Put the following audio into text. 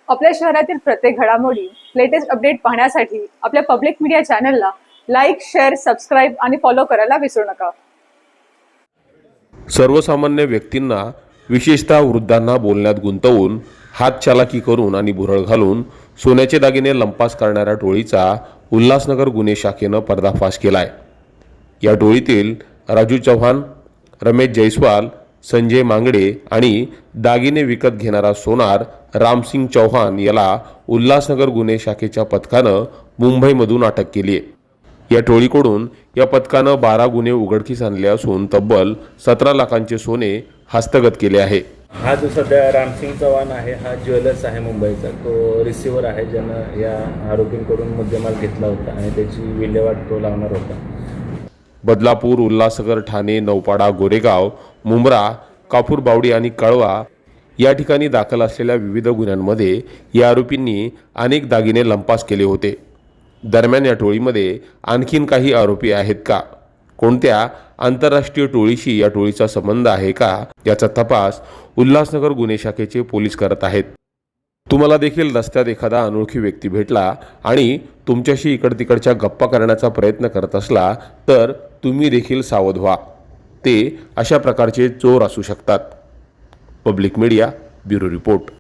आपल्या शहरातील प्रत्येक घडामोडी लेटेस्ट अपडेट पाहण्यासाठी आपल्या पब्लिक मीडिया चॅनलला लाईक, शेअर, सबस्क्राईब आणि फॉलो करायला विसरू नका। सर्वसामान्य व्यक्तींना, विशेषतः वृद्धांना बोलण्यात गुंतवून हातचालाकी करून आणि भुरळ घालून सोन्याचे दागिने लंपास करणाऱ्या टोळीचा उल्हासनगर गुन्हे शाखेनं पर्दाफाश केलाय। या टोळीतील राजू चव्हाण, रमेश जयस्वाल, संजय मांगडे आणि दागिने विकत घेणारा सोनार रामसिंग चौहान याला उल्हासनगर गुन्हे शाखेच्या पथकानं मुंबईमधून अटक केली आहे। या टोळीकडून या पथकानं 12 गुन्हे उघडकीस आणले असून तब्बल 17 लाखांचे सोने हस्तगत केले आहे। हा जो सध्या रामसिंग चव्हाण आहे, हा ज्वेलर्स आहे मुंबईचा, तो रिसिव्हर आहे ज्यानं या आरोपींकडून मुद्देमाल घेतला होता आणि त्याची विल्हेवाट तो लावणार होता। बदलापूर, उल्हासनगर, ठाणे, नौपाडा, गोरेगाव, मुंब्रा, कापूरबावडी आणि कळवा या ठिकाणी दाखल असलेल्या विविध गुन्ह्यांमध्ये या आरोपींनी अनेक दागिने लंपास केले होते। दरम्यान या टोळीमध्ये आणखीन काही आरोपी आहेत का, कोणत्या आंतरराष्ट्रीय टोळीशी या टोळीचा संबंध आहे का, याचा तपास उल्हासनगर गुन्हे शाखेचे पोलीस करत आहेत। तुम्हाला देखील रस्त्यात एखादा अनोळखी व्यक्ती भेटला आणि तुमच्याशी इकडतिकडच्या गप्पा करण्याचा प्रयत्न करत असला तर तुम्ही देखील सावध व्हा। ते अशा प्रकारचे चोर असू शकतात। Public media bureau report.